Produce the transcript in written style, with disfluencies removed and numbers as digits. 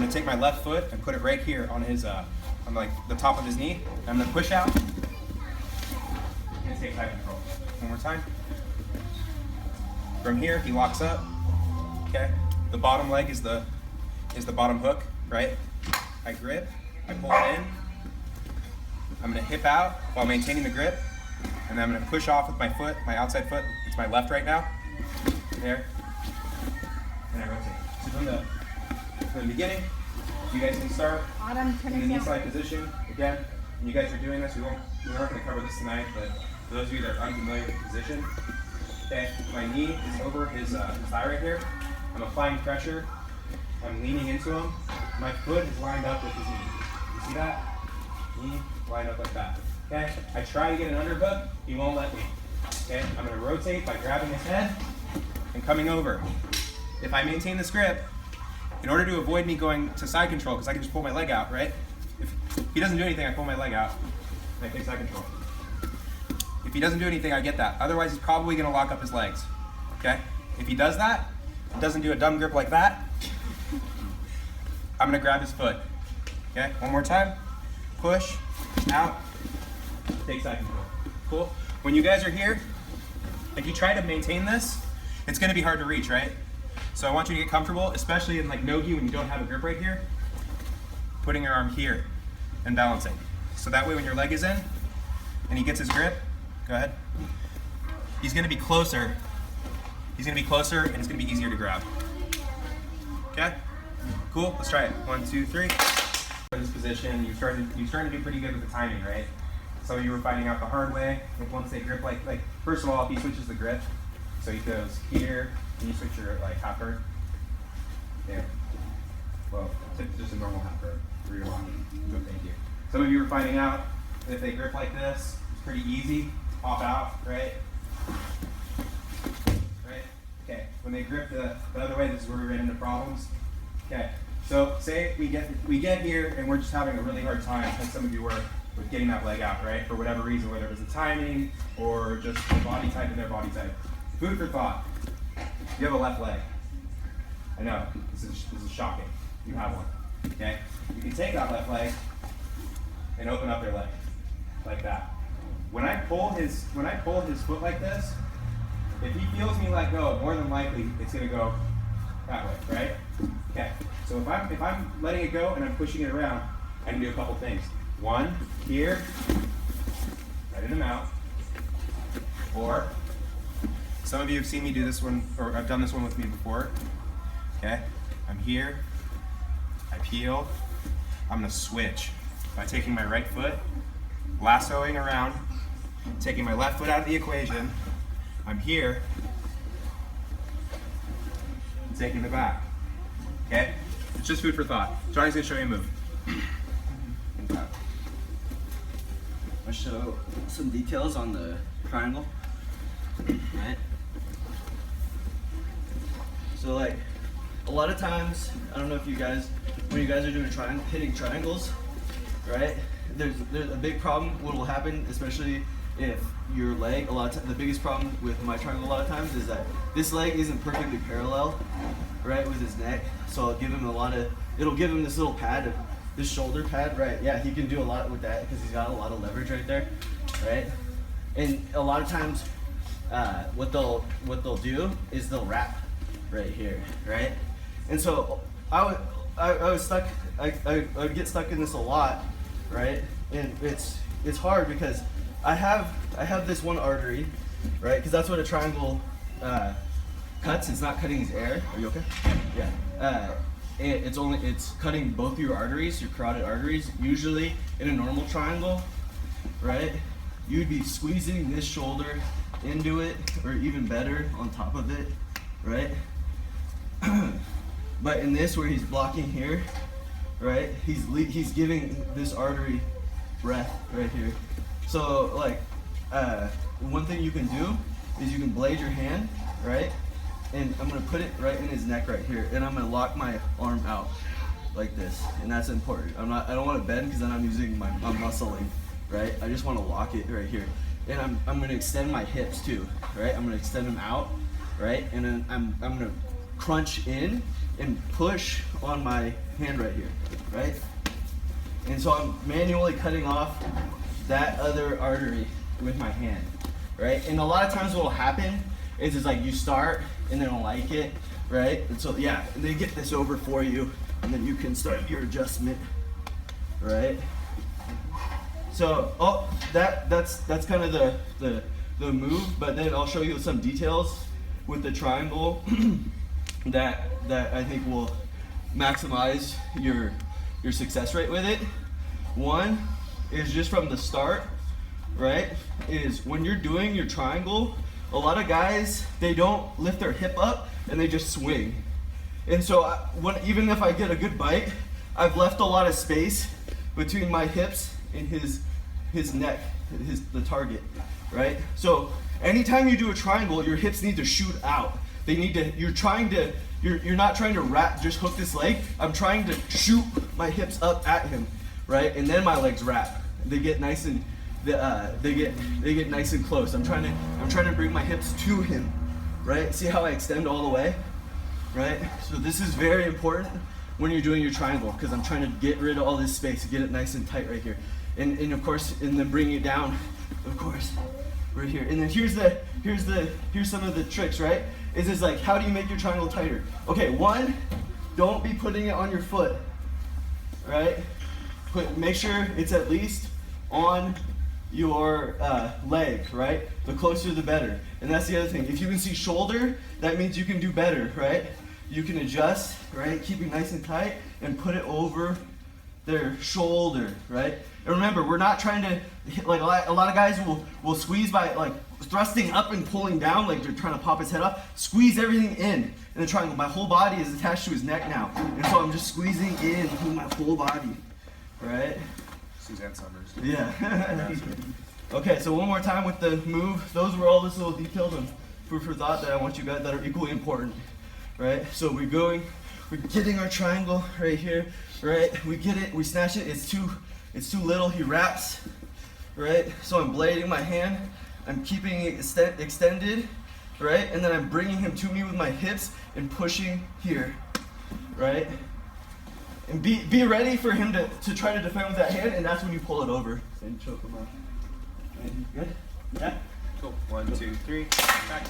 I'm gonna take my left foot and put it right here on his, on like the top of his knee. I'm gonna push out and take side control. One more time. From here, he locks up. Okay. The bottom leg is the bottom hook, right? I grip, I pull it in. I'm gonna hip out while maintaining the grip, and then I'm gonna push off with my foot, my outside foot. It's my left right now. There. And I rotate. So from the beginning, you guys can start in the knee slide position. Again, when you guys are doing this, we're not gonna cover this tonight, but for those of you that are unfamiliar with the position, okay, my knee is over his thigh right here. I'm applying pressure. I'm leaning into him. My foot is lined up with his knee. You see that? Knee lined up like that. Okay? I try to get an underhook. He won't let me. Okay? I'm going to rotate by grabbing his head and coming over. If I maintain this grip, in order to avoid me going to side control, because I can just pull my leg out, right? If he doesn't do anything, I pull my leg out and I take side control. If he doesn't do anything, I get that. Otherwise, he's probably going to lock up his legs. Okay? If he does that, doesn't do a dumb grip like that, I'm going to grab his foot. Okay? One more time. Push, out, take side control. Cool? When you guys are here, if you try to maintain this, it's going to be hard to reach, right? So I want you to get comfortable, especially in like no-gi when you don't have a grip right here, putting your arm here and balancing. So that way when your leg is in and he gets his grip, go ahead. He's going to be closer. He's going to be closer and it's going to be easier to grab. Okay? Cool? Let's try it. 1, 2, 3. In this position, you're starting to do pretty good with the timing, right? Some of you were finding out the hard way. Like once they grip, like first of all, if he switches the grip, so he goes here, and you switch your like half guard. There. Well, it's just a normal half guard for your walking. Good, thank you. Some of you were finding out that if they grip like this, it's pretty easy to pop out, right? Right? Okay. When they grip the other way, this is where we ran into problems. Okay. So say we get here and we're just having a really hard time, like some of you were, with getting that leg out, right? For whatever reason, whether it was the timing or just the body type and their body type. Food for thought. You have a left leg. I know, this is shocking. You have one, okay? You can take that left leg and open up their leg, like that. When I pull his foot like this, if he feels me let go, more than likely it's gonna go that way, right? Okay, so if I'm letting it go and I'm pushing it around, I can do a couple things. One, here, right in the mouth, or some of you have seen me do this one, or I've done this one with me before. Okay, I'm here, I peel, I'm gonna switch by taking my right foot, lassoing around, taking my left foot out of the equation. I'm here, and taking the back. Okay, it's just food for thought. Johnny's gonna show you a move. I'll show some details on the triangle. Right. So like a lot of times, I don't know if you guys, when you guys are doing hitting triangles, right? There's a big problem. What will happen, especially if your leg, the biggest problem with my triangle a lot of times is that this leg isn't perfectly parallel, right, with his neck. So it'll give him this little pad, this shoulder pad, right? Yeah, he can do a lot with that because he's got a lot of leverage right there, right? And a lot of times, what they'll do is they'll wrap right here, right? And so I would get stuck in this a lot, right? And it's hard because I have this one artery, right? Because that's what a triangle cuts. It's not cutting his air. Are you okay? Yeah. It's cutting both your arteries, your carotid arteries. Usually in a normal triangle, right? You'd be squeezing this shoulder into it, or even better, on top of it, right? But in this, where he's blocking here, right? He's giving this artery breath right here. So like, one thing you can do is you can blade your hand, right? And I'm gonna put it right in his neck right here, and I'm gonna lock my arm out like this, and that's important. I don't want to bend because then I'm muscling, right? I just want to lock it right here, and I'm gonna extend my hips too, right? I'm gonna extend them out, right? And then I'm gonna crunch in and push on my hand right here, right? And so I'm manually cutting off that other artery with my hand, right? And a lot of times what will happen is it's like you start and they don't like it, right? And so yeah, they get this over for you and then you can start your adjustment, right? So, that's kind of the move, but then I'll show you some details with the triangle that I think will maximize your success rate with it. One is just from the start, right? Is when you're doing your triangle, a lot of guys, they don't lift their hip up and they just swing. And so even if I get a good bite, I've left a lot of space between my hips and his neck, the target, right? So anytime you do a triangle, your hips need to shoot out. They need to, you're not trying to wrap, just hook this leg. I'm trying to shoot my hips up at him, right? And then my legs wrap. They get nice and they get nice and close. I'm trying to bring my hips to him, right? See how I extend all the way, right? So this is very important when you're doing your triangle because I'm trying to get rid of all this space, get it nice and tight right here. And of course, and then bring it down, of course, right here. And then here's some of the tricks, right? Is like, how do you make your triangle tighter? Okay, one, don't be putting it on your foot, right? Make sure it's at least on your leg, right? The closer the better. And that's the other thing. If you can see shoulder, that means you can do better, right? You can adjust, right? Keep it nice and tight and put it over their shoulder, right? And remember, we're not trying to, like a lot of guys will squeeze by like thrusting up and pulling down, like they're trying to pop his head off. Squeeze everything in the triangle. My whole body is attached to his neck now. And so I'm just squeezing in with my whole body, right? Suzanne Summers. Yeah. Okay, so one more time with the move. Those were all this little details and food for thought that I want you guys that are equally important, right? So we're getting our triangle right here, right? We get it, we snatch it, it's too little, he wraps, right? So I'm blading my hand, I'm keeping it extended, right? And then I'm bringing him to me with my hips and pushing here, right? And be ready for him to try to defend with that hand, and that's when you pull it over and choke him out. Right, good? Yeah? Cool. 1, 2, 3. Back.